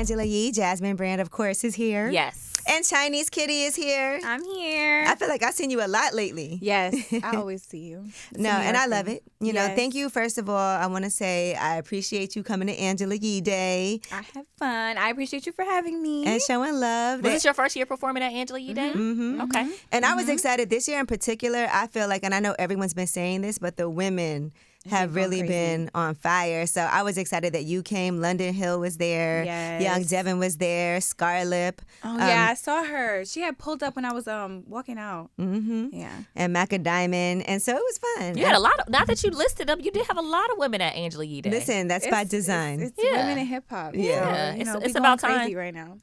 Angela Yee. Jasmine Brand, of course, is here. Yes. And Chinese Kitty is here. I'm here. I feel like I've seen you a lot lately. Yes, I always see you. No, and I love it. You know, thank you. First of all, I want to say I appreciate you coming to Angela Yee Day. I have fun. I appreciate you for having me. And showing love. Was this your first year performing at Angela Yee Day? Mm-hmm. Okay. And I was excited this year in particular. I feel like, and I know everyone's been saying this, but the women have really been on fire. So I was excited that you came. London Hill was there. Yes. Young Devin was there. Scarlip. Oh, yeah, I saw her. She had pulled up when I was walking out. Mm-hmm. Yeah. And Maca Diamond. And so it was fun. You had a lot of, now that you listed them, you did have a lot of women at Angela Yee Day. Listen, that's by design. It's women in hip hop. Yeah. So, It's we about going time. crazy right now.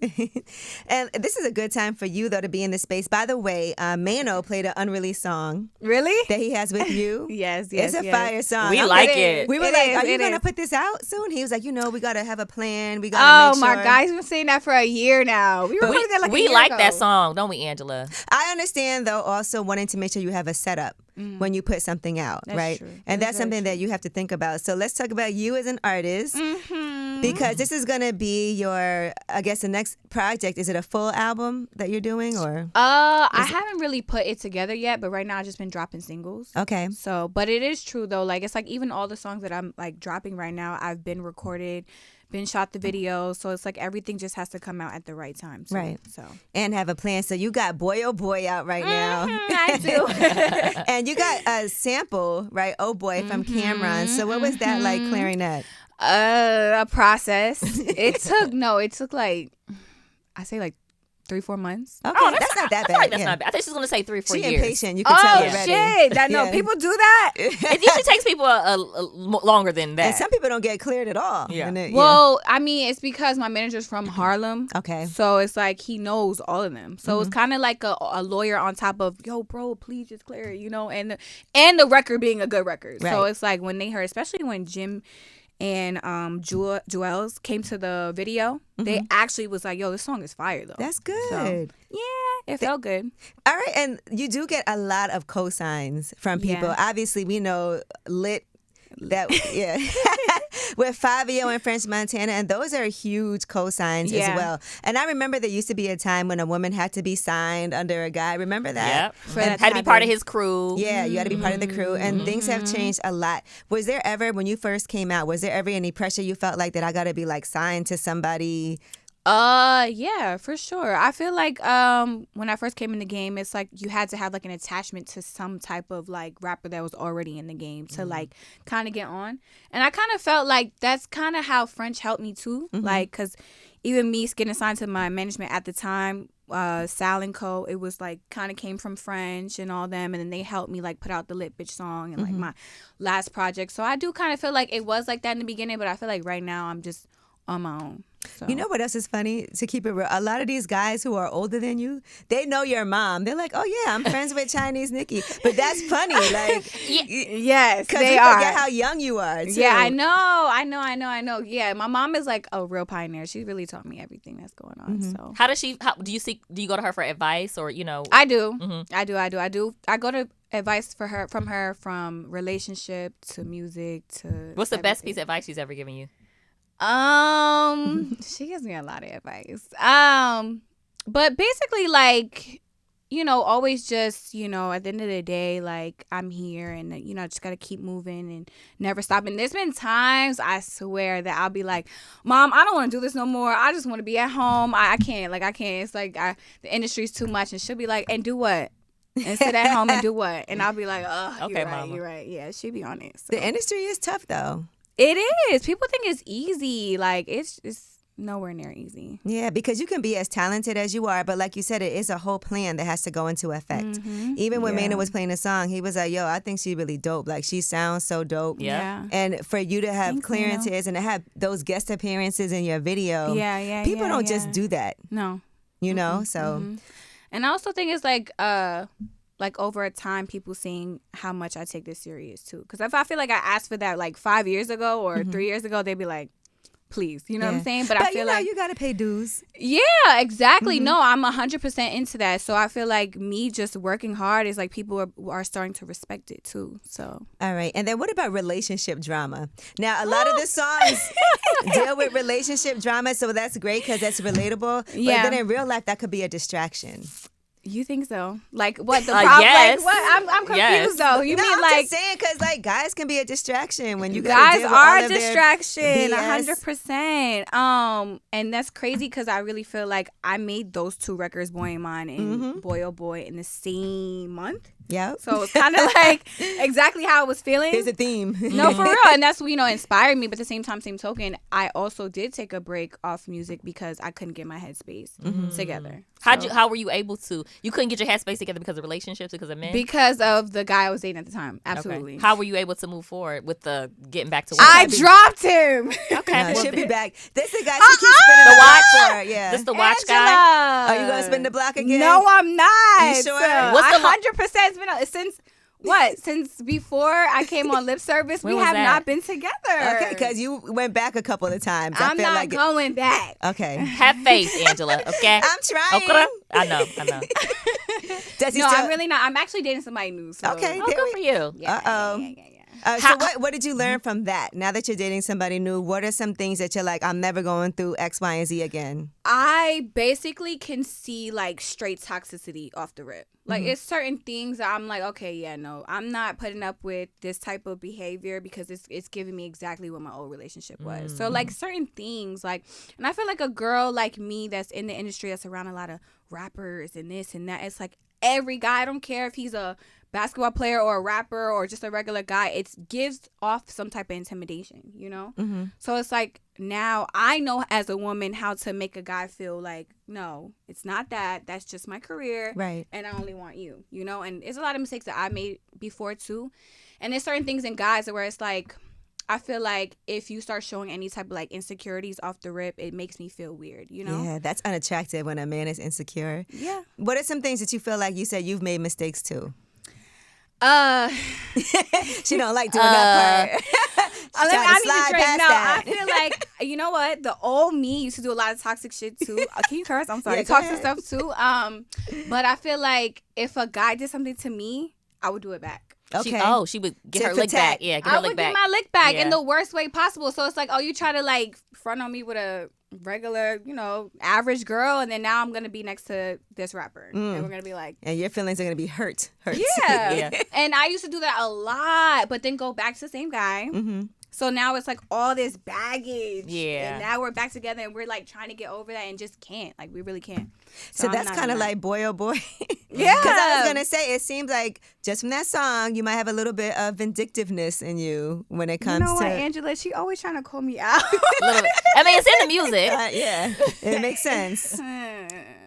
And this is a good time for you, though, to be in this space. By the way, Mano played an unreleased song Really? that he has with you. Yes. It's a fire song. We like it. We were It like, is, are you it going to is. put this out soon? He was like, we got to have a plan. We got to make sure. My God, he's been saying that for a year now. We recorded that like a we year like ago. that song, don't we, Angela? I understand, though, also wanting to make sure you have a setup when you put something out, That's right? true. And That's that's something that you have to think about. So let's talk about you as an artist because this is going to be your, I guess, the next project. Is it a full album that you're doing or? I haven't really put it together yet, but right now I've just been dropping singles. Okay. So, but it is true though. Like it's like even all the songs that I'm like dropping right now, I've been recorded, been shot the videos. So it's like everything just has to come out at the right time. So, Right. So And have a plan. So you got Boy Oh Boy out right now. I do. And you got a sample, right? Oh Boy from Cameron. So what was that like clearing that? A process. It took like I say like 3-4 months. Okay, Oh, that's not that I feel bad. like that's yeah. not bad. I think she's going to say 3-4 She years. impatient. You can tell Oh already. shit! I know Yeah. people do that. It usually takes people a longer than that. And some people don't get cleared at all. Yeah. And it- Well, I mean, it's because my manager's from Harlem. Okay. So it's like he knows all of them. So it's kind of like a lawyer on top of, yo, bro, please just clear it, and the record being a good record. So Right. it's like when they heard, especially when Jim and Jewels came to the video, they actually was like, yo, this song is fire though. That's good. So, yeah, it felt good. All right. And you do get a lot of cosigns from people. Yeah. Obviously, we know Lit. That with Fabio and French Montana, and those are huge cosigns as well. And I remember there used to be a time when a woman had to be signed under a guy. Remember that? Yep. For And that had to be to part happen. of his crew. Yeah, you had to be part of the crew, and things have changed a lot. Was there ever, when you first came out, was there ever any pressure you felt like that I got to be like signed to somebody? Yeah, for sure. I feel like when I first came in the game, it's like you had to have like an attachment to some type of like rapper that was already in the game to like kind of get on. And I kind of felt like that's kind of how French helped me too. Like, cause even me getting assigned to my management at the time, Seale and Co. It was like kind of came from French and all them, and then they helped me like put out the Lit Bitch song and like my last project. So I do kind of feel like it was like that in the beginning, but I feel like right now I'm just on my own. So. You know what else is funny? To keep it real, a lot of these guys who are older than you, they know your mom. They're like, "Oh yeah, I'm friends with Chinese Nikki." But that's funny, like, Yes, because they we are. forget how young you are. Too. Yeah, I know. Yeah, my mom is like a real pioneer. She really taught me everything that's going on. So How does she? Do you go to her for advice or I do. I do. I go to advice from relationship to music to. What's the best piece of advice she's ever given you? She gives me a lot of advice. But basically, like, always just, at the end of the day, like, I'm here and, just got to keep moving and never stop. And there's been times, I swear, that I'll be like, Mom, I don't want to do this no more. I just want to be at home. I can't. Like, I can't. It's like the industry's too much. And she'll be like, and do what? And sit at home and do what? And I'll be like, oh, Okay, you're right, Mama. you're right. Yeah, she be on it. So. The industry is tough, though. It is. People think it's easy. Like, it's nowhere near easy. Yeah, because you can be as talented as you are, but like you said, it is a whole plan that has to go into effect. Even when Maynard was playing a song, he was like, yo, I think she's really dope. Like, she sounds so dope. Yeah. And for you to have clearances and to have those guest appearances in your video, people don't just do that, No. So. And I also think it's like over a time, people seeing how much I take this serious too. Because if I feel like I asked for that like 5 years ago or 3 years ago, they'd be like, please. You know what I'm saying? But I feel like you got to pay dues. Yeah, exactly. No, I'm 100% into that. So I feel like me just working hard is like people are starting to respect it too. So all right. And then what about relationship drama? Now, a lot of the songs deal with relationship drama, so that's great because that's relatable. Yeah. But then in real life, that could be a distraction. You think so? Like what the problem? Yes. Like what? I'm confused though. You mean I'm like just saying because like guys can be a distraction when you guys deal with are all a of their distraction, BS. 100%. And that's crazy because I really feel like I made those two records, Boy and Mine and Boy Oh Boy, in the same month. Yeah. So it's kind of like exactly how I was feeling. There's a theme. No, for real. And that's what, inspired me. But at the same time, same token, I also did take a break off music because I couldn't get my headspace together. How were you able to? You couldn't get your headspace together because of relationships, because of men? Because of the guy I was dating at the time. Absolutely. Okay. How were you able to move forward with the getting back to work? I dropped him. Okay. No, she'll be back. This is the guy she keeps spinning The watch? for. Yeah. This the watch Angela. guy? Are you going to spin the block again? No, I'm not. You sure? What's the 100% been since what? Since before I came on Lip Service, we was have that? not been together. Okay, because you went back a couple of times. I'm feel not like going back. Okay. Have faith, Angela, okay? I'm trying. Okay? I know. Does he No, still... I'm really not. I'm actually dating somebody new. So. Okay. Oh, good for you. Yeah, Uh-oh. Yeah. So what did you learn from that? Now that you're dating somebody new, what are some things that you're like, I'm never going through X, Y, and Z again? I basically can see like straight toxicity off the rip. Like it's certain things that I'm like, okay, yeah, no, I'm not putting up with this type of behavior because it's giving me exactly what my old relationship was. So like certain things, like, and I feel like a girl like me that's in the industry that's around a lot of rappers and this and that, it's like every guy, I don't care if he's a basketball player or a rapper or just a regular guy, it gives off some type of intimidation, So it's like now I know as a woman how to make a guy feel like, no, it's not that. That's just my career. Right. And I only want you, And it's a lot of mistakes that I made before too. And there's certain things in guys where it's like, I feel like if you start showing any type of like insecurities off the rip, it makes me feel weird, Yeah, that's unattractive when a man is insecure. Yeah. What are some things that you feel like you said you've made mistakes too? She don't like doing that part. I need to drink. No, that. I feel like, you know what? The old me used to do a lot of toxic shit too. Can you curse? I'm sorry. Yeah, toxic stuff too. But I feel like if a guy did something to me, I would do it back. Okay. She would get Tit her for lick tat. back. Yeah, get her I lick would back. get my lick back in Yeah. the worst way possible. So it's like, oh, you try to like front on me with a regular, average girl, and then now I'm gonna be next to this rapper, and we're gonna be like, and your feelings are going to be hurt. yeah. And I used to do that a lot, but then go back to the same guy. So now it's like all this baggage. Yeah. And now we're back together and we're like trying to get over that and just can't. Like we really can't. So I'm that's not kind of on that. like Boy Oh Boy. Yeah. Because I was going to say, it seems like just from that song, you might have a little bit of vindictiveness in you when it comes You know to... what, Angela? She always trying to call me out. A little bit. I mean, it's in the music. Yeah, it makes sense.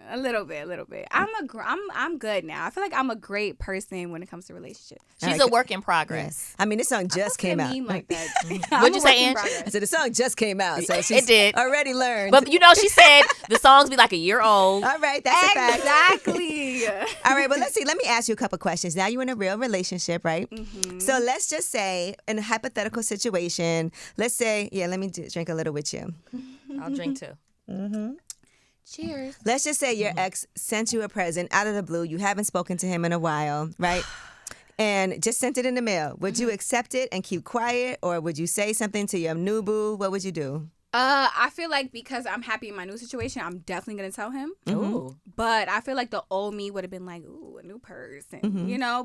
A little bit. I'm good now. I feel like I'm a great person when it comes to relationships. She's a work in progress. Yes. I mean, this song just came out. Like that. What'd you say, Ange? I said the song just came out, so she's It did. already learned. But she said the songs be like a year old. All right, that's a fact. Exactly. All right, well, let's see. Let me ask you a couple questions. Now you're in a real relationship, right? So let's just say, in a hypothetical situation, let's say, let me drink a little with you. I'll drink too. Cheers. Let's just say your ex sent you a present out of the blue. You haven't spoken to him in a while, right? And just sent it in the mail. Would you accept it and keep quiet, or would you say something to your new boo? What would you do? I feel like because I'm happy in my new situation, I'm definitely gonna tell him. Ooh. But I feel like the old me would have been like, ooh, a new person,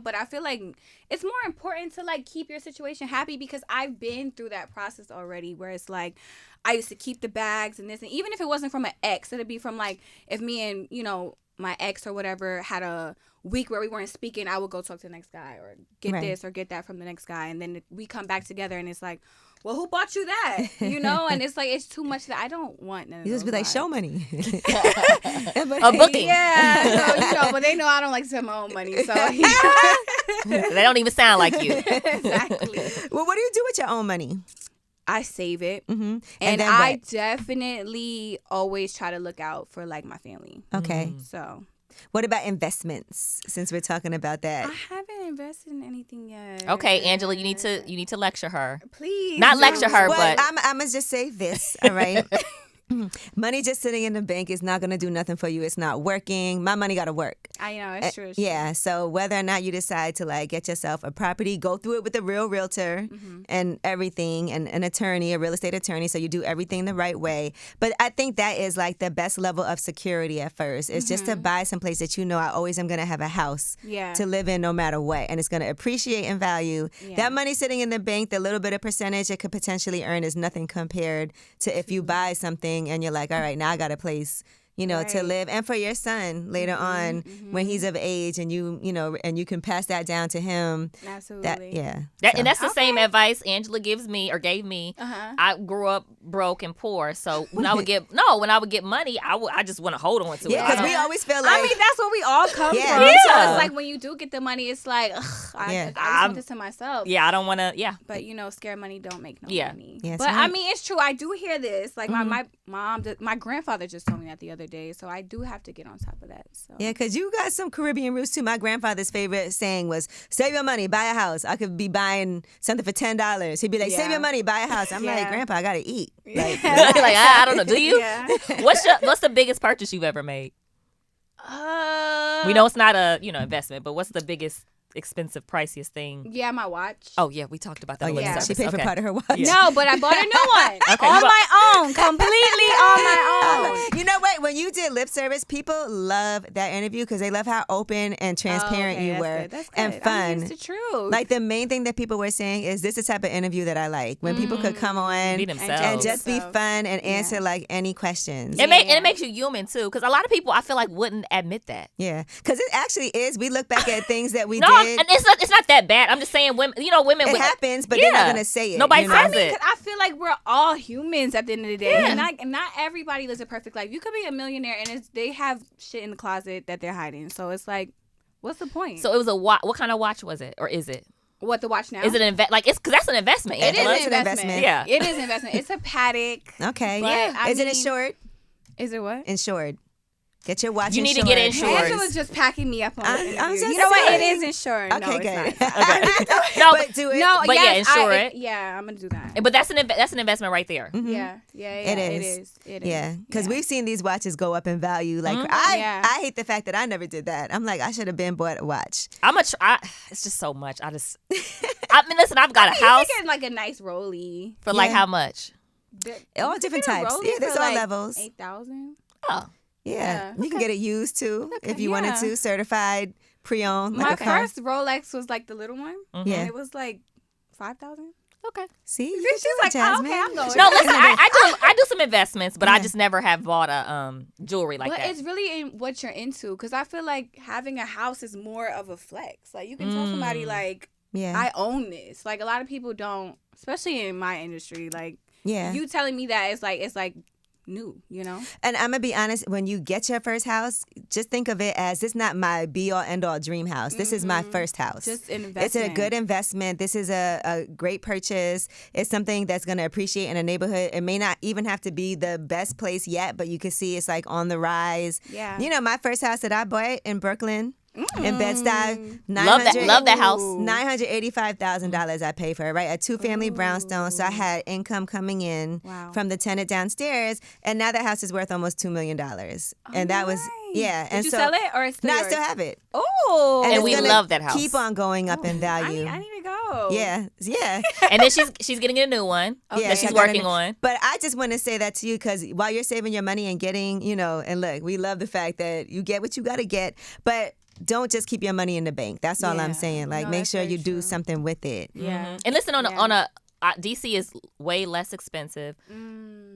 But I feel like it's more important to like keep your situation happy because I've been through that process already where it's like I used to keep the bags and this, and even if it wasn't from an ex, it'd be from like if me and my ex or whatever had a week where we weren't speaking, I would go talk to the next guy or get this or get that from the next guy, and then we come back together and it's like, well, who bought you that? And it's like, it's too much that I don't want none of You just be like, vibes. show money. A booking. Yeah, so, but they know I don't like to spend my own money, so They don't even sound like you. exactly. Well, what do you do with your own money? I save it, And and then I what? definitely always try to look out for like my family. Okay. So What about investments, since we're talking about that? I haven't invested in anything yet. Okay, Angela, you need to lecture her. Please. Not lecture her, Well, but I'm going to just say this, all right? Money just sitting in the bank is not going to do nothing for you. It's not working. My money got to work. I know, it's true. It's true. Yeah, so whether or not you decide to like get yourself a property, go through it with a real realtor and everything, and an attorney, a real estate attorney, so you do everything the right way. But I think that is like the best level of security at first. It's just to buy someplace that you know I always am going to have a house to live in no matter what, and it's going to appreciate in value. Yeah. That money sitting in the bank, the little bit of percentage it could potentially earn is nothing compared to if you buy something and you're like, all right, now I got a place, you know, to live, and for your son later on when he's of age, and you know, and you can pass that down to him. Absolutely. and that's the same advice Angela gave me. I grew up broke and poor, so when I would get money, I just want to hold on to it. Yeah, because we always feel like, I mean, that's where we all come Yeah, from. me So too. it's like when you do get the money, it's like, ugh, I just want this to myself. Yeah, I don't want to. Yeah, But you know, scared money don't make no money. Yeah, but right. I mean, it's true. I do hear this. Like my mom, my grandfather just told me that the other day. So I do have to get on top of that. So yeah, because you got some Caribbean roots too. My grandfather's favorite saying was, save your money, buy a house. I could be buying something for $10. He'd be like, save your money, buy a house. I'm like, Grandpa, I got to eat. Like, like I don't know. Do you? Yeah. What's the biggest purchase you've ever made? We know it's not a investment, but what's the biggest expensive, priciest thing? Yeah, my watch. Oh yeah, we talked about that. oh, yeah, on she paid for okay. part of her watch. Yeah. No, but I bought a new one on my own, completely on my own. You know what? When you did lip service, people love that interview because they love how open and transparent you were That's good. and fun. I mean, it's the truth. Like the main thing that people were saying is this is the type of interview that I like. When people could come on Be themselves. and just be fun and answer like any questions. And it makes you human too, because a lot of people I feel like wouldn't admit that. Yeah, because it actually is. We look back at things that we No, did. and it's not that bad. I'm just saying, women. It happens, but they're not gonna say it. Nobody you know? says I mean, it. 'cause I feel like we're all humans at the end of the day. And not everybody lives a perfect life. You could be a millionaire and they have shit in the closet that they're hiding. So it's like, what's the point? So it was a watch. What kind of watch was it, or is it? What, the watch now? Is it because that's an investment. It is Angela. an investment. Yeah. It is an investment. It's a Patek. Okay. But, Is it insured? Is it what? Insured. Get your watch You need insured. to get insured. Angela's just packing me up on the interview. I'm just You know what? saying. It is insured. Okay, no, good. It's not. No, But do it. No, But yes, insure it. Yeah, I'm gonna do that. But that's an investment right there. Yeah. It is. It is. Yeah, because we've seen these watches go up in value. Like I hate the fact that I never did that. I'm like, I should have been bought a watch. It's just so much. I mean, listen, I've got a house You can get like a nice rollie. for like how much? All different types. Yeah, there's all levels. 8,000. Oh, Yeah, you can get it used too if you wanted to. Certified, pre-owned, like My a car. first Rolex was like the little one. Yeah. And it was like 5,000. okay. See, you She's can do it, like, oh, Jasmine. okay, I'm going. No, listen, I do some investments, but I just never have bought a jewelry like But that. it's really in what you're into, because I feel like having a house is more of a flex. Like you can tell somebody like, Yeah. I own this. Like a lot of people don't, especially in my industry. Like you telling me that it's like new, you know? And I'm gonna be honest, when you get your first house, just think of it as this is not my be all end all dream house. This is my first house. Just an It's a investment. good investment. This is a great purchase. It's something that's gonna appreciate in a neighborhood. It may not even have to be the best place yet, but you can see it's like on the rise. Yeah. You know, my first house that I bought in Brooklyn. In Bed-Stuy, Love that house. $985,000 I paid for it, right? A 2-family brownstone. So I had income coming in from the tenant downstairs, and now that house is worth almost $2 million. And that was Did and you so sell it or it's still no, I yours? still have it. Oh, And it's we gonna love that house. Keep on going up in value. I need to go. Yeah. And then she's getting a new one that she's I got working on. But I just want to say that to you because while you're saving your money and getting, and look, we love the fact that you get what you got to get, but don't just keep your money in the bank. That's all I'm saying. Like, make sure you do something with it. Yeah. And listen, DC is way less expensive.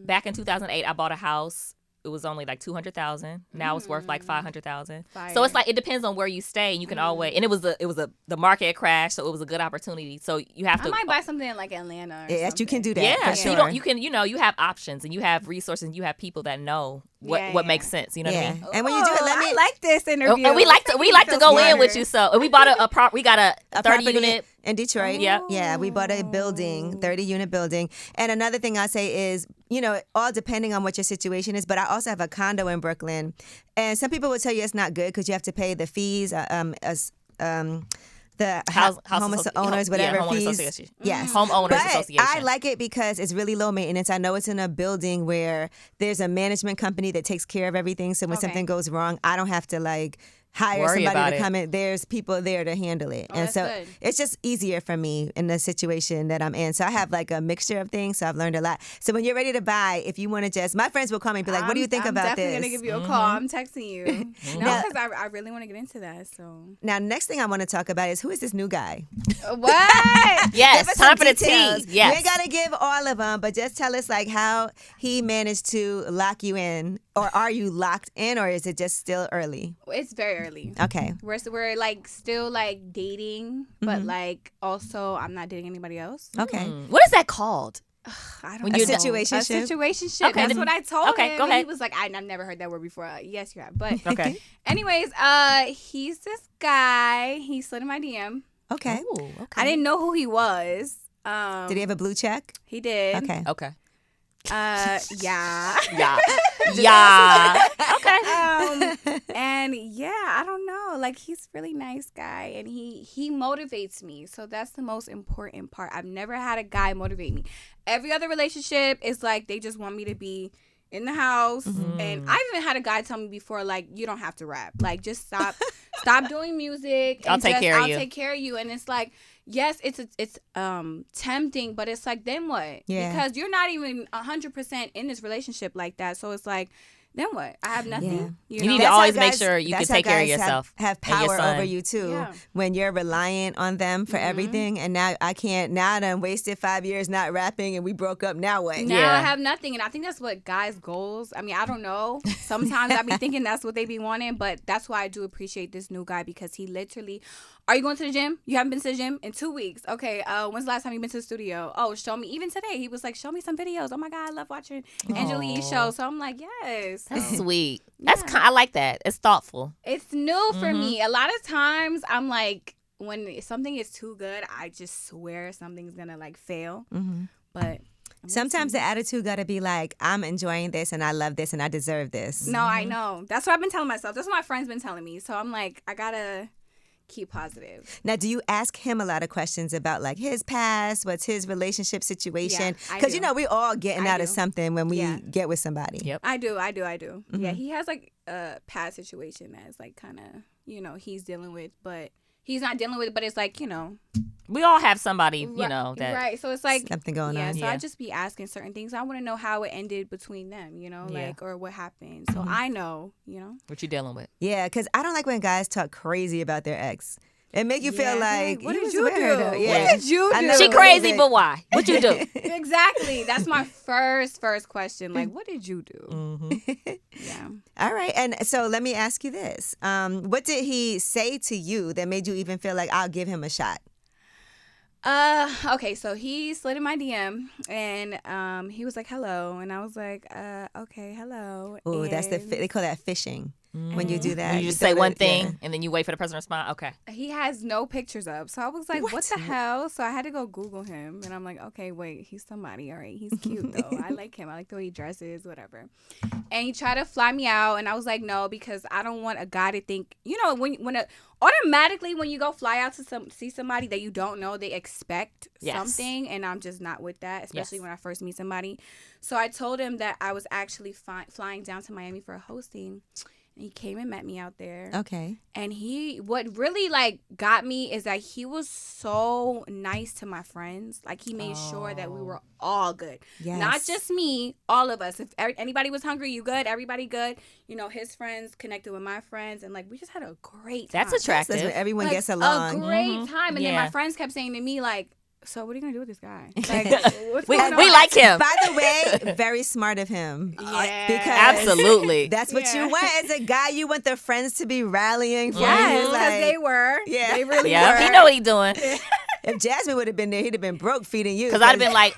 Back in 2008, I bought a house. It was only like $200,000. Now it's worth like $500,000. So it's like it depends on where you stay. And you can always, and it was the market had crashed, so it was a good opportunity. So you have to. I might buy something in like Atlanta. Yes, you can do that. Yeah, for sure. so you have options and you have resources and you have people that know what makes sense. You know what I mean? And when you do it, I like this interview. And we like to go in with you. So and we bought we got a 30 property unit in Detroit. Yeah, we bought a building, 30-unit building. And another thing I'll say is, all depending on what your situation is, but I also have a condo in Brooklyn. And some people will tell you it's not good because you have to pay the fees, the House owners, whatever homeowners fees. association. Yes. Homeowners But association. I like it because it's really low maintenance. I know it's in a building where there's a management company that takes care of everything. So when something goes wrong, I don't have to like hire Worry somebody about to it. come in. There's people there to handle it. And that's so good. it's just easier for me in the situation that I'm in. So I have like a mixture of things. So I've learned a lot. So when you're ready to buy, if you want to just, my friends will call me and be like, what do you think about this? I'm definitely going to give you a call. I'm texting you. No, because I really want to get into that. So Now, next thing I want to talk about is who is this new guy? What? Yes, Give us time some for the details. tea. Yes. You ain't got to give all of them, but just tell us like how he managed to lock you in. Or are you locked in, or is it just still early? It's very early. Okay. We're like still like dating, but like also I'm not dating anybody else. Okay. What is that called? I don't When know. you're A situationship? situationship. Okay. That's what I told Okay, him. go And ahead. he was like, I've never heard that word before. Yes, you have. But Okay. anyways, he's this guy. He slid in my DM. Okay. Ooh, okay. I didn't know who he was. Did he have a blue check? He did. Okay. Okay. Yeah. Yeah. Yeah. Okay. And yeah, I don't know. Like he's a really nice guy, and he motivates me. So that's the most important part. I've never had a guy motivate me. Every other relationship is like they just want me to be in the house. And I've even had a guy tell me before, like, you don't have to rap. Like, just stop doing music. And I'll take care of you. I'll take care of you. And it's like, yes, it's tempting, but it's like, then what? Yeah. Because you're not even 100% in this relationship like that. So it's like, then what? I have nothing. Yeah. You need to That's how always make guys- sure you can that's how take care of guys yourself. Have and your power son. over you too. Yeah. When you're reliant on them for everything, and now I can't. Now I done wasted 5 years not rapping, and we broke up. Now what? Now Yeah. I have nothing, and I think that's what guys' goals. I mean, I don't know. Sometimes I be thinking that's what they be wanting, but that's why I do appreciate this new guy because he literally. Are you going to the gym? You haven't been to the gym in 2 weeks. Okay. When's the last time you been to the studio? Oh, show me. Even today, he was like, "Show me some videos." Oh my God, I love watching Angela Yee's show. So I'm like, yes. That's So, sweet. That's I like that. It's thoughtful. it's new for me. A lot of times, I'm like, when something is too good, I just swear something's gonna like fail. But Sometimes the attitude got to be like, I'm enjoying this, and I love this, and I deserve this. no, I know. That's what I've been telling myself. That's what my friends been telling me. So I'm like, I gotta keep positive. Now, do you ask him a lot of questions about like his past, what's his relationship situation? Yeah, I Because do. you know we all getting I out of do. something when we Yeah. get with somebody. Yep. I do. Yeah, he has like a past situation that's like kind of, he's dealing with, but he's not dealing with it, but it's like, We all have somebody, you know, that. Right. So it's like Something going yeah, on. so Yeah. I just be asking certain things. I want to know how it ended between them, Yeah. like or what happened. So I know, What you dealing with? Yeah, because I don't like when guys talk crazy about their ex. It make you feel Yeah. like, What he did was you with do? her, though. What Yeah. did you I do? know She a little crazy, bit. but why? What you do? Exactly. That's my first question. Like, what did you do? Yeah. All right. And so let me ask you this. What did he say to you that made you even feel like I'll give him a shot? Okay, so he slid in my DM and he was like, hello. And I was like, okay, hello. Oh, that's And they call that fishing. When you do that, You just throw say the- one thing yeah. and then you wait for the person to respond. Okay. he has no pictures up. So I was like, what the hell? So I had to go Google him. And I'm like, okay, wait, he's somebody. All right. He's cute, though. I like him. I like the way he dresses, whatever. And he tried to fly me out. And I was like, no, because I don't want a guy to think, automatically when you go fly out to see somebody that you don't know, they expect Yes. something. And I'm just not with that, especially Yes. when I first meet somebody. So I told him that I was actually flying down to Miami for a hosting. And he came and met me out there. Okay. And what really like got me is that he was so nice to my friends. Like he made sure that we were all good. Yes. Not just me, all of us. If anybody was hungry, you good, everybody good. His friends connected with my friends and like we just had a great time. That's attractive. That's when everyone Like, gets along. A great time. And then Yeah. my friends kept saying to me like, so what are you gonna do with this guy? Like, what's We going on? like him. By the way, very smart of him. Yeah. Because Absolutely. that's what Yeah. you want as a guy. You want the friends to be rallying for Yes, you. because Like, they were. Yeah. They really Yeah, were. he know what he doing. if Jasmine would have been there, he'd have been broke feeding you. Because I'd have been like,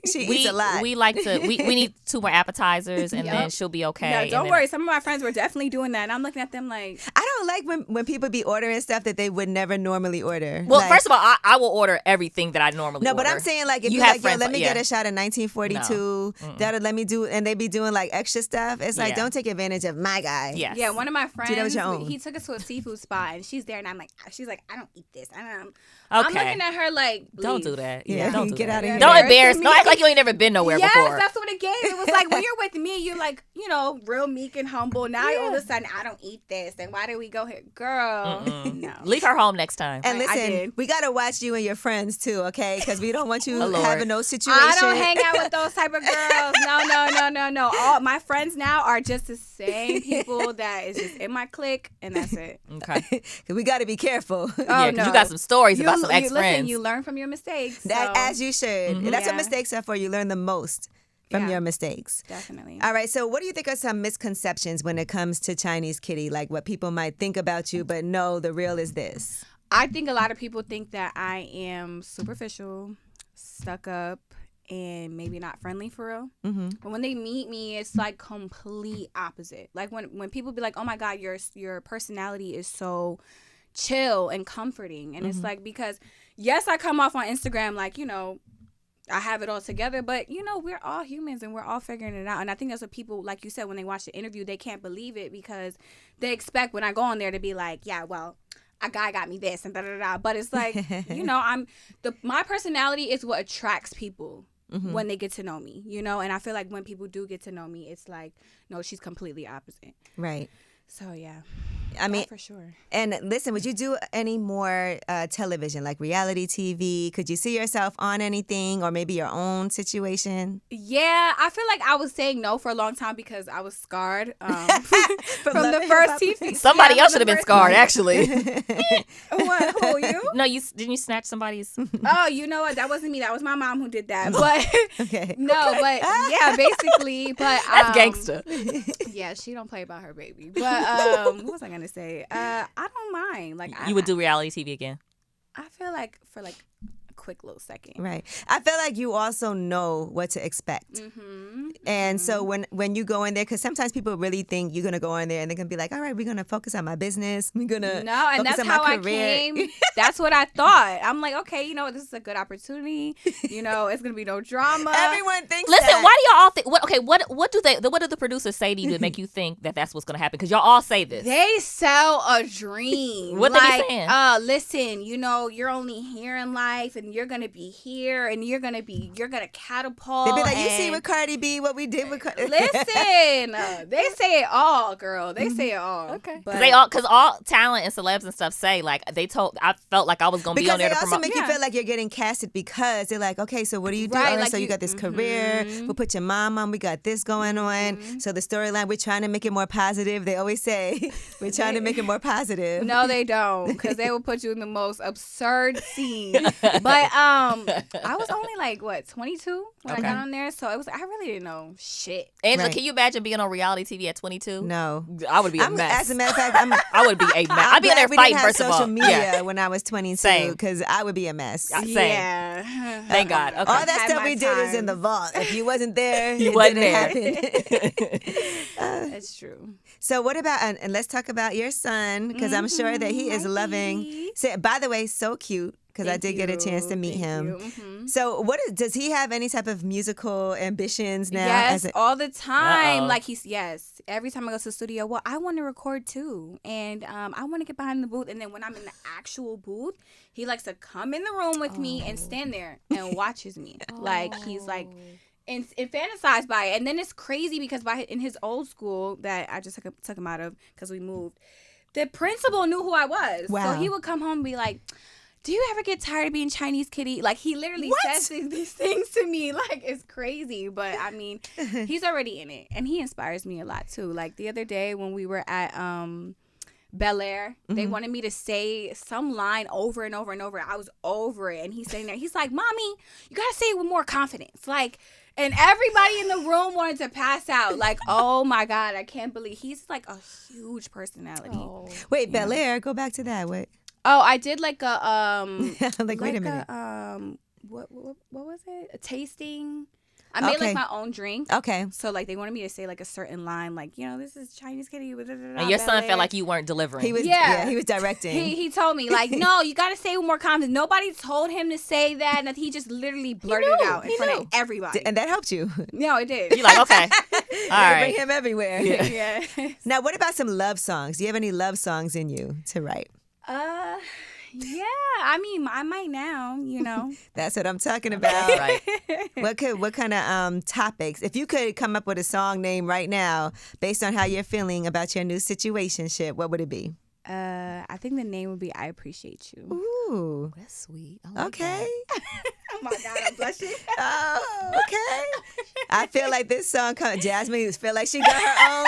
She we eats a lot. we like to we need 2 more appetizers and then Yep. she'll be okay. No, And don't then- worry. Some of my friends were definitely doing that. And I'm looking at them like, I don't like when people be ordering stuff that they would never normally order. Well, like, first of all, I will order everything that I normally order. No, but I'm saying like if you you're have like, friends, yo, let me yeah. get a shot of 1942, that'll let me do, and they be doing like extra stuff. It's like, Yeah. don't take advantage of my guy. Yes. Yeah, one of my friends, Do that with your own. he took us to a seafood spot, and she's there, and she's like, I don't eat this. I'm Okay. looking at her like, Don't leave. do that. Yeah, Don't do get that. out of here. Don't Embarrassing embarrass. Don't me. act like you ain't never been nowhere Yes, before. that's what it gave. It was like when you're with me, you're like, you know, real meek and humble. Now all of a sudden, I don't eat this. And why did we go here, girl? No. Leave her home next time. And I listen, did. we gotta watch you and your friends too, okay? Because we don't want you Oh, Lord. having no situation. I don't hang out with those type of girls. No. All my friends now are just the same people that is just in my clique, and that's it. Okay. We got to be careful. Yeah, 'cause you got some stories about some ex-friends. Listen, you learn from your mistakes. That, so, as you should. That's what Yeah. mistakes are for. You learn the most from Yeah. your mistakes. definitely. All right. So, what do you think are some misconceptions when it comes to Chinese kitty? Like what people might think about you, but no, the real is this. I think a lot of people think that I am superficial, stuck up, and maybe not friendly for real. Mm-hmm. But when they meet me, it's like complete opposite. Like when people be like, "Oh my God, your personality is so chill and comforting," and it's like, because yes, I come off on Instagram like, you know, I have it all together, but you know, we're all humans and we're all figuring it out. And I think that's what people, like you said, when they watch the interview, they can't believe it because they expect when I go on there to be like, yeah, well, a guy got me this and da da da. But it's like, you know, my personality is what attracts people when they get to know me, you know. And I feel like when people do get to know me, it's like, no, she's completely opposite. Right. So yeah, I mean, that for sure. and listen, would you do any more television, like reality TV? Could you see yourself on anything, or maybe your own situation? Yeah, I feel like I was saying no for a long time because I was scarred from Love the and first Hip TV. Somebody Yeah, else from should have the been first scarred, TV. actually. What? Who, you? No, didn't you snatch somebody's? Oh, you know what? That wasn't me. That was my mom who did that. But Okay. no, but yeah, basically. But That's gangster. Yeah, she don't play about her baby. But what was I gonna say? I don't mind. Like You would do reality TV again. I feel like for like a quick little second. Right. I feel like you also know what to expect. Mm-hmm. And so when you go in there, because sometimes people really think you're going to go in there and they're going to be like, all right, we're going to focus on my business. We're going to No, and that's on how my I career. came. That's what I thought. I'm like, okay, you know what? This is a good opportunity. You know, it's gonna be no drama. Everyone thinks Listen, that. why do y'all all think? What do the producers say to you to make you think that that's what's going to happen? Because y'all all say this. They sell a dream. What they be like, saying? Listen, you know, you're only here in life, and you're gonna be here, and you're gonna catapult. They'd be like, you see and- with Cardi B, what we did with Cardi Listen, they say it all, girl. They say it all. Okay. But Because all talent and celebs and stuff say, like, I felt like I was going to be Because on there they to also promote. make you feel like you're getting casted because they're like, okay, so what do you do? Right, All right, like so you you- got this career. We'll put your mom on. We got this going on. So the storyline, we're trying to make it more positive. They always say, we're trying to make it more positive. no, they don't, because they will put you in the most absurd scene. But I was only like 22 when I Okay. got on there, so I really didn't know shit. Angela, Right. can you imagine being on reality TV at 22? No. I would be a mess. As a matter of fact, I would be a mess. I'd be in there we fighting, didn't have first of social all. media Yeah. when I was 22 Same. because I would be a mess. Same. Yeah. Thank God. Okay. All that Had stuff my we did is in the times. vault. If you wasn't there, You it wasn't didn't happen. That's true. So what about, and let's talk about your son, because I'm sure that he is Hi, loving. baby. So, by the way, so cute, because I Thank did get a you. chance to meet Thank him. you. Mhm. So does he have any type of musical ambitions now? Yes, all the time. Uh-oh. Like yes. Every time I go to the studio, well, I want to record too, and I want to get behind the booth. And then when I'm in the actual booth, he likes to come in the room with me and stand there and watches me. Like he's like. And fantasize by it. And then it's crazy because in his old school that I just took him out of because we moved, the principal knew who I was. Wow. So he would come home and be like, do you ever get tired of being Chinese kitty? Like he literally says these things to me. Like it's crazy. But I mean, he's already in it. And he inspires me a lot too. Like the other day when we were at Bel Air, they wanted me to say some line over and over and over. I was over it. And he's sitting there. He's like, Mommy, you got to say it with more confidence. Like, and everybody in the room wanted to pass out. Like, oh my God, I can't believe he's like a huge personality. Wait, Bel Air, go back to that. What? Oh, I did like a like, wait a minute. what was it? A tasting. I made like my own drink. Okay. So like they wanted me to say like a certain line, like, this is Chinese kitty. And your son felt like you weren't delivering. He was directing. He told me like, no, you got to say it with more confidence. Nobody told him to say that, and he just literally blurted it out in front of everybody. And that helped you. No, it did. You're like, okay, all right. Bring him everywhere. Yeah. Now, what about some love songs? Do you have any love songs in you to write? Yeah, I mean, I might now, That's what I'm talking about. Right. What kind of topics? If you could come up with a song name right now based on how you're feeling about your new situationship, what would it be? I think the name would be I Appreciate You. Ooh. That's sweet. I like Okay. Oh my God, I'm blushing. Oh, okay. I feel like this song, Jasmine feel like she got her own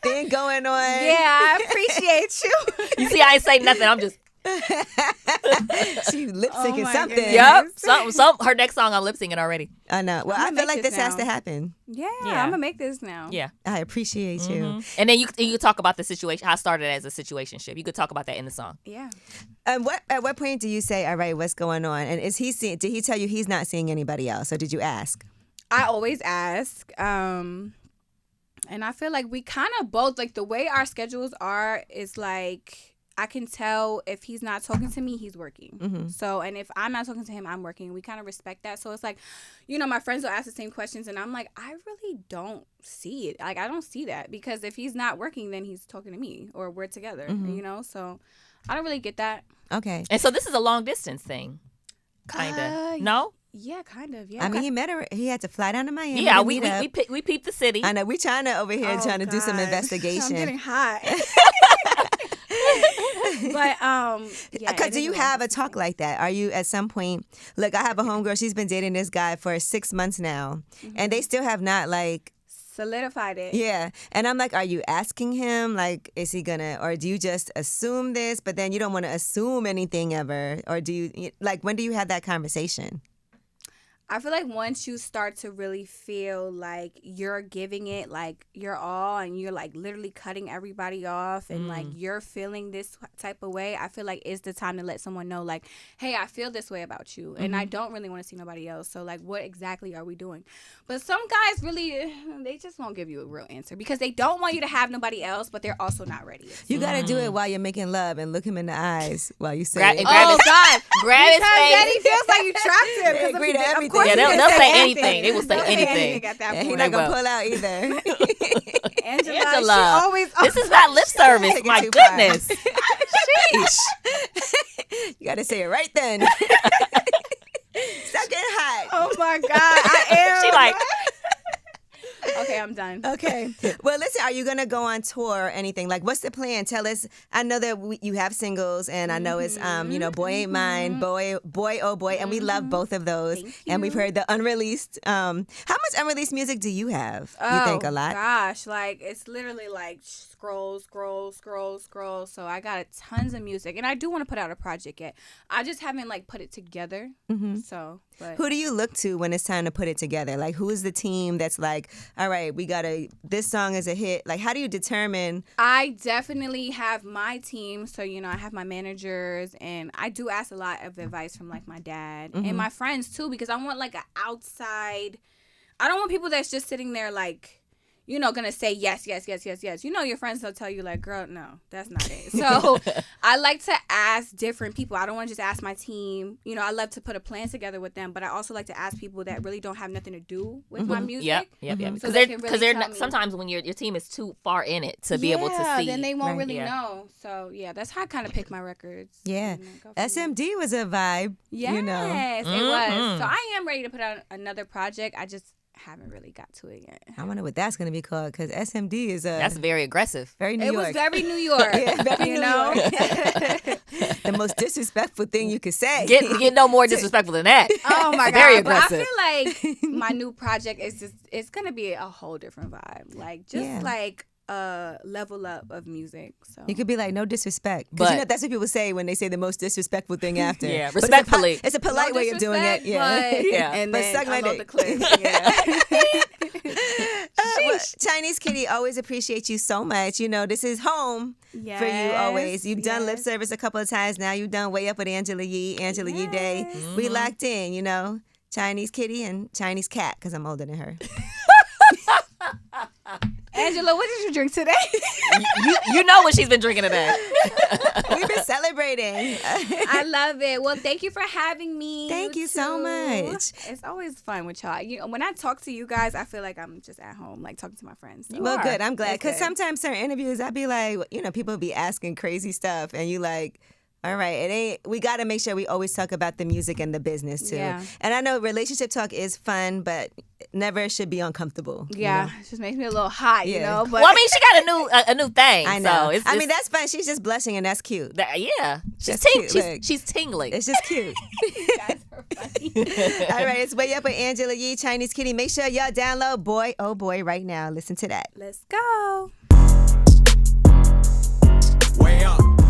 thing going on. Yeah, I appreciate you. You see, I ain't say nothing. I'm just. She lip syncing something. goodness. Yep. Some her next song I'm lip syncing already. I know. Well, I feel like this has to happen. Yeah, I'm gonna make this now. Yeah. I appreciate you. And then you talk about the situation. How I started as a situationship. You could talk about that in the song. Yeah. And at what point do you say, all right, what's going on? And did he tell you he's not seeing anybody else, or did you ask? I always ask. And I feel like we kind of both, like the way our schedules are is like, I can tell if he's not talking to me, he's working. Mm-hmm. So, and if I'm not talking to him, I'm working. We kind of respect that. So it's like, my friends will ask the same questions and I'm like, I really don't see it. Like, I don't see that, because if he's not working, then he's talking to me or we're together, So I don't really get that. Okay. And so this is a long distance thing, kind of. No? Yeah, kind of. Yeah. I mean, he met her. He had to fly down to Miami. Yeah, to we meet up. peeped the city. I know. We're trying to over here trying to do some investigation. I'm getting hot. But because do you have a talk like that? Are you at some point? Look, I have a homegirl. She's been dating this guy for 6 months now, and they still have not solidified it. Yeah, and I'm like, are you asking him like, is he gonna, or do you just assume this? But then you don't want to assume anything ever, or do you when do you have that conversation? I feel like once you start to really feel like you're giving it like your all and you're like literally cutting everybody off and like you're feeling this type of way, I feel like it's the time to let someone know like, hey, I feel this way about you and I don't really want to see nobody else. So like, what exactly are we doing? But some guys really, they just won't give you a real answer because they don't want you to have nobody else, but they're also not ready. You got to do it while you're making love and look him in the eyes while you say it. God. Grab his because face. then he feels like you trapped him. They agree to everything. Yeah, they'll say anything. They will say anything. At that And he's point. not going to pull out either. Angela, she always. This is not lip service. Take it My too far. goodness. Sheesh. You got to say it right then. Stop getting hot. Oh my God, I am. She like. Okay, I'm done. Okay. Well, listen, are you going to go on tour or anything? Like, what's the plan? Tell us. I know that you have singles, and I know it's, Boy Ain't Mine, Boy, Oh Boy, and we love both of those. And we've heard the unreleased. How much unreleased music do you have? You think a lot? Gosh, like, it's literally like scroll. So I got tons of music, and I do want to put out a project yet. I just haven't like put it together. So, but. Who do you look to when it's time to put it together? Like, who is the team that's like, all right, this song is a hit. Like, how do you determine? I definitely have my team. So, I have my managers, and I do ask a lot of advice from like my dad and my friends too, because I want like an outside. I don't want people that's just sitting there like, gonna say yes. Your friends will tell you like, girl, no, that's not it. So I like to ask different people. I don't want to just ask my team. I love to put a plan together with them, but I also like to ask people that really don't have nothing to do with my music. Yep. So Because they're not, sometimes when your team is too far in it to be able to see, then they won't really know. So that's how I kind of pick my records. Yeah, SMD was a vibe. Yes, it was. So I am ready to put out another project. I just haven't really got to it yet. I wonder what that's going to be called, because SMD is that's very aggressive. Very New York. It was very New York. Yeah, very you New know? York. The most disrespectful thing you could say. Get no more disrespectful than that. Oh my God. Very But aggressive. I feel like my new project is it's going to be a whole different vibe. Like, just like a level up of music. So you could be like, no disrespect. Because But that's what people say when they say the most disrespectful thing after. Yeah, But respectfully. it's a polite way of doing it. Yeah. But, Yeah. And But then suck my I love dick. the clip. Yeah. Well, Chinese Kitty, always appreciate you so much. This is home for you always. You've done lip service a couple of times now. You've done Way Up with Angela Yee Day. We locked in, Chinese kitty and Chinese cat because I'm older than her. Angela, what did you drink today? you know what she's been drinking today. We've been celebrating. I love it. Well, thank you for having me. Thank you so much. It's always fun with y'all. When I talk to you guys, I feel like I'm just at home, like talking to my friends. So. Well, good. I'm glad. Because sometimes certain interviews, I'd be like, people be asking crazy stuff, and you like, all right, we got to make sure we always talk about the music and the business too. Yeah. And I know relationship talk is fun, but never should be uncomfortable. Yeah, it just makes me a little hot, you know. But well, I mean, she got a new thing. I know. So I mean, that's fun. She's just blushing, and that's cute. She's tingling. It's just cute. You guys are funny. All right, it's Way Up with Angela Yee, Chinese Kitty. Make sure y'all download Boy, Oh Boy right now. Listen to that. Let's go.